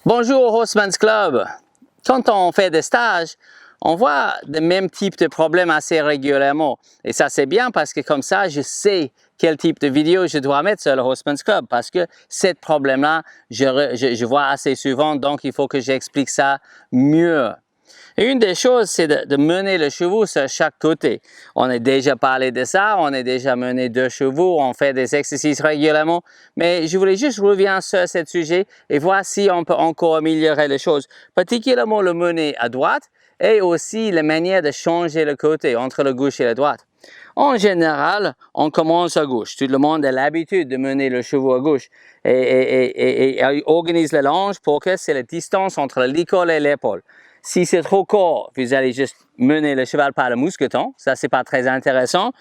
Bonjour au Horseman's Club. Quand on fait des stages, on voit le même type de problème assez régulièrement. Et ça c'est bien parce que comme ça, je sais quel type de vidéo je dois mettre sur le Horseman's Club. Parce que ce problème-là, je vois assez souvent, donc il faut que j'explique ça mieux. Et une des choses, c'est de mener le cheval sur chaque côté. On a déjà parlé de ça, on a déjà mené 2 chevaux, on fait des exercices régulièrement, mais je voulais juste revenir sur ce sujet et voir si on peut encore améliorer les choses, particulièrement le mener à droite et aussi la manière de changer le côté entre le gauche et la droite. En général, on commence à gauche. Tout le monde a l'habitude de mener le cheval à gauche et organise la longe pour que c'est la distance entre l'école et l'épaule. Si c'est trop court, vous allez juste mener le cheval par le mousqueton. Ça, c'est pas très intéressant.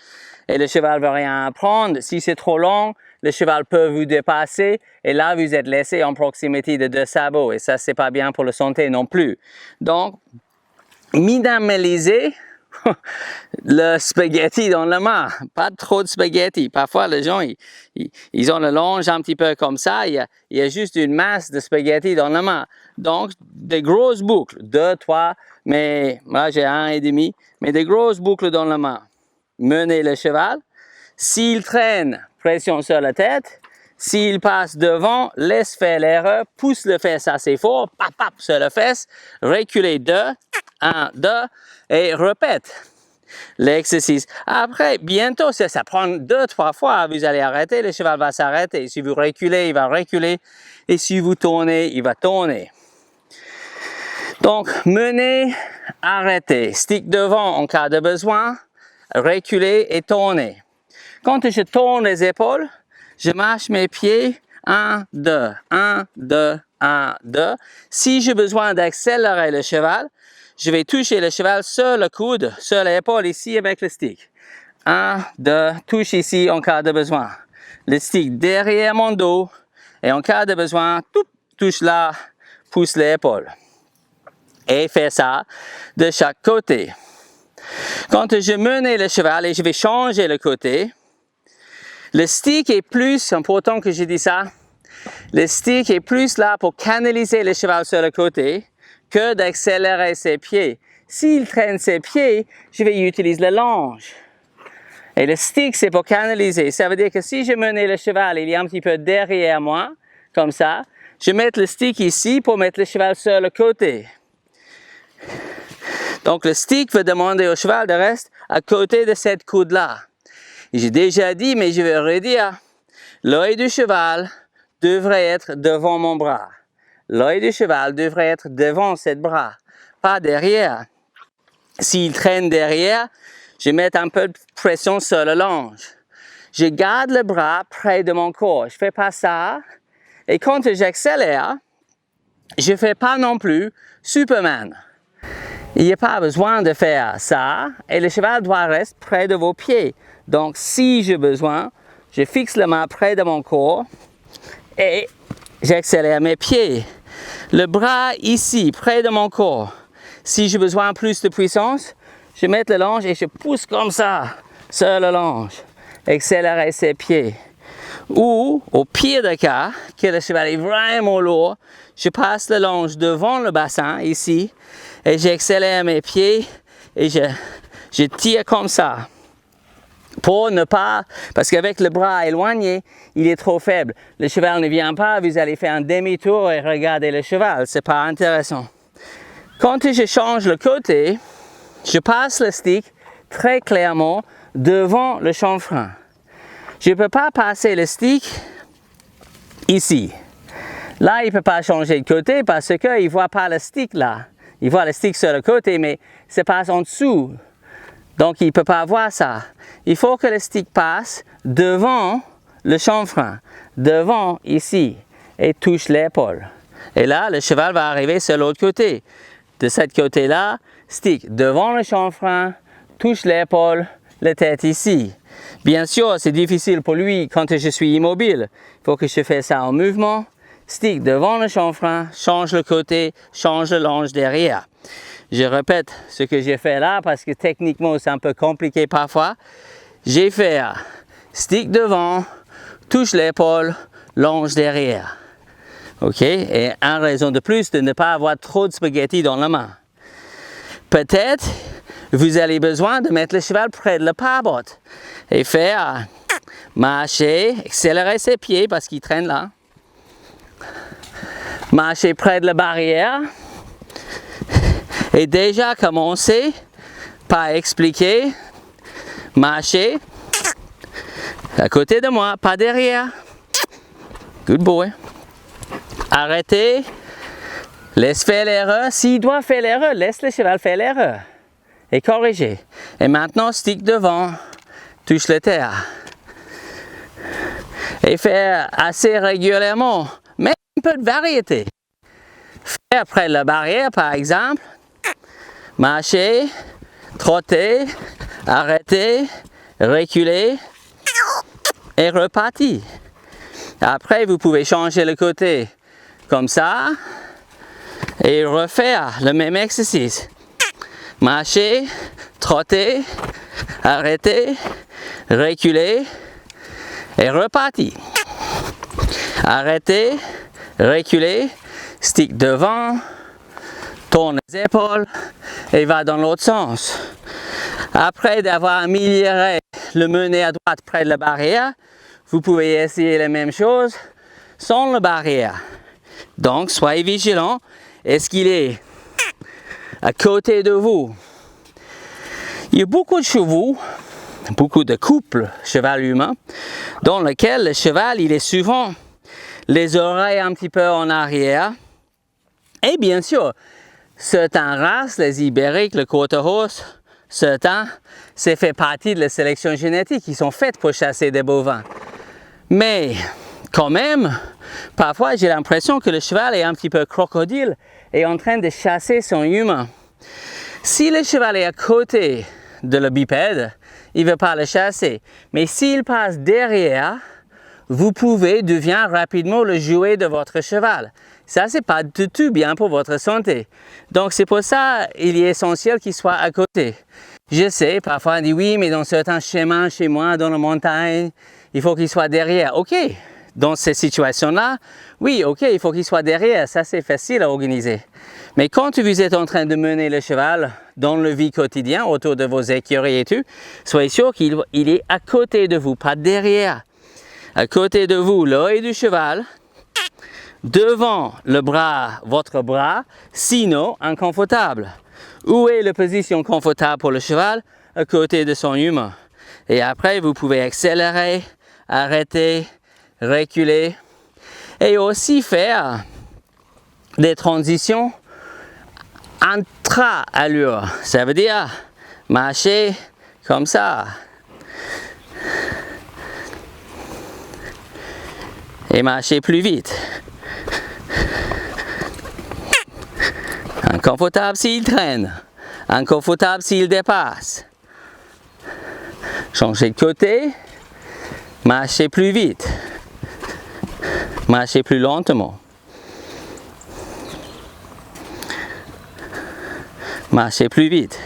Et le cheval ne va rien apprendre. Si c'est trop long, le cheval peut vous dépasser. Et là, vous êtes laissé en proximité de 2 sabots. Et ça, c'est pas bien pour la santé non plus. Donc, minimaliser le spaghetti dans la main. Pas trop de spaghetti. Parfois, les gens, ils ont le longe un petit peu comme ça. Il y a juste une masse de spaghetti dans la main. Donc, des grosses boucles, 2, 3, mais moi j'ai 1,5, mais des grosses boucles dans la main. Menez le cheval. S'il traîne, pression sur la tête. S'il passe devant, laisse faire l'erreur, pousse le fesse assez fort, pap, pap, sur le fesse, reculez 2, 1, 2, et répète l'exercice. Après, bientôt, ça prend 2, 3 fois, vous allez arrêter, le cheval va s'arrêter. Si vous reculez, il va reculer, et si vous tournez, il va tourner. Donc, menez, arrêtez, stick devant en cas de besoin, reculez et tournez. Quand je tourne les épaules, je marche mes pieds, 1, 2, 1, 2, 1, 2. Si j'ai besoin d'accélérer le cheval, je vais toucher le cheval sur le coude, sur l'épaule ici avec le stick. 1, 2, touche ici en cas de besoin. Le stick derrière mon dos et en cas de besoin, touche là, pousse l'épaule. Et fais ça de chaque côté. Quand je mène le cheval et je vais changer le côté, le stick est plus, important que je dise ça, le stick est plus là pour canaliser le cheval sur le côté que d'accélérer ses pieds. S'il traîne ses pieds, je vais utiliser la longe. Et le stick, c'est pour canaliser. Ça veut dire que si je mène le cheval, il est un petit peu derrière moi, comme ça, je mets le stick ici pour mettre le cheval sur le côté. Donc le stick veut demander au cheval de rester à côté de cette coude-là. J'ai déjà dit, mais je vais redire, l'œil du cheval devrait être devant mon bras. L'œil du cheval devrait être devant ce bras, pas derrière. S'il traîne derrière, je mets un peu de pression sur le longe. Je garde le bras près de mon corps. Je ne fais pas ça. Et quand j'accélère, je ne fais pas non plus Superman. Il n'y a pas besoin de faire ça et le cheval doit rester près de vos pieds. Donc, si j'ai besoin, je fixe la main près de mon corps et j'accélère mes pieds. Le bras ici, près de mon corps. Si j'ai besoin de plus de puissance, je mets le longe et je pousse comme ça sur le longe. Accélérer ses pieds. Ou, au pire des cas, que le cheval est vraiment lourd, je passe le longe devant le bassin, ici, et j'accélère mes pieds et je tire comme ça. Pour ne pas, parce qu'avec le bras éloigné, il est trop faible. Le cheval ne vient pas, vous allez faire un demi-tour et regarder le cheval, c'est pas intéressant. Quand je change le côté, je passe le stick très clairement devant le chanfrein. Je ne peux pas passer le stick ici. Là, il ne peut pas changer de côté parce qu'il ne voit pas le stick là. Il voit le stick sur le côté, mais ça passe en dessous. Donc, il ne peut pas voir ça. Il faut que le stick passe devant le chanfrein, devant ici, et touche l'épaule. Et là, le cheval va arriver sur l'autre côté. De ce côté-là, stick devant le chanfrein, touche l'épaule, la tête ici. Bien sûr, c'est difficile pour lui quand je suis immobile. Il faut que je fasse ça en mouvement. Stick devant le chanfrein, change le côté, change le longe derrière. Je répète ce que j'ai fait là parce que techniquement c'est un peu compliqué parfois. J'ai fait stick devant, touche l'épaule, longe derrière. Ok, et une raison de plus de ne pas avoir trop de spaghettis dans la main. Peut-être vous avez besoin de mettre le cheval près de la pare-botte et faire marcher, accélérer ses pieds parce qu'il traîne là. Marcher près de la barrière et déjà commencer par expliquer, marcher à côté de moi, pas derrière. Good boy. Arrêtez, laisse faire l'erreur. S'il doit faire l'erreur, laisse le cheval faire l'erreur et corriger. Et maintenant, stick devant, touche la terre. Et faire assez régulièrement, mais un peu de variété. Faire près de la barrière, par exemple, marcher, trotter, arrêter, reculer et repartir. Après, vous pouvez changer le côté comme ça et refaire le même exercice. Marcher, trotter, arrêter, reculer et repartir. Arrêter, reculer, stick devant, tourne les épaules et va dans l'autre sens. Après d'avoir amélioré le mener à droite près de la barrière, vous pouvez essayer la même chose sans la barrière. Donc, soyez vigilant. Est-ce qu'il est à côté de vous? Il y a beaucoup de chevaux, beaucoup de couples cheval-humain, dans lesquels le cheval, il est souvent les oreilles un petit peu en arrière. Et bien sûr, certaines races, les ibériques, le quarter-horse, certains, c'est fait partie de la sélection génétique. Ils sont faits pour chasser des bovins. Mais quand même, parfois j'ai l'impression que le cheval est un petit peu crocodile et en train de chasser son humain. Si le cheval est à côté de le bipède, il ne veut pas le chasser. Mais s'il passe derrière, vous pouvez devenir rapidement le jouet de votre cheval. Ça, c'est pas du tout bien pour votre santé. Donc, c'est pour ça qu'il est essentiel qu'il soit à côté. Je sais, parfois on dit oui, mais dans certains chemins chez moi, dans la montagne, il faut qu'il soit derrière. Ok, dans ces situations-là, oui, ok, il faut qu'il soit derrière. Ça, c'est facile à organiser. Mais quand vous êtes en train de mener le cheval dans le vie quotidien, autour de vos écuries et tout, soyez sûr qu'il est à côté de vous, pas derrière. À côté de vous, l'œil du cheval, devant le bras, votre bras, sinon inconfortable. Où est la position confortable pour le cheval? À côté de son humain. Et après, vous pouvez accélérer, arrêter, reculer et aussi faire des transitions intra-allure. Ça veut dire marcher comme ça. Et marcher plus vite. Inconfortable s'il traîne. Inconfortable s'il dépasse. Changer de côté. Marcher plus vite. Marcher plus lentement. Marcher plus vite.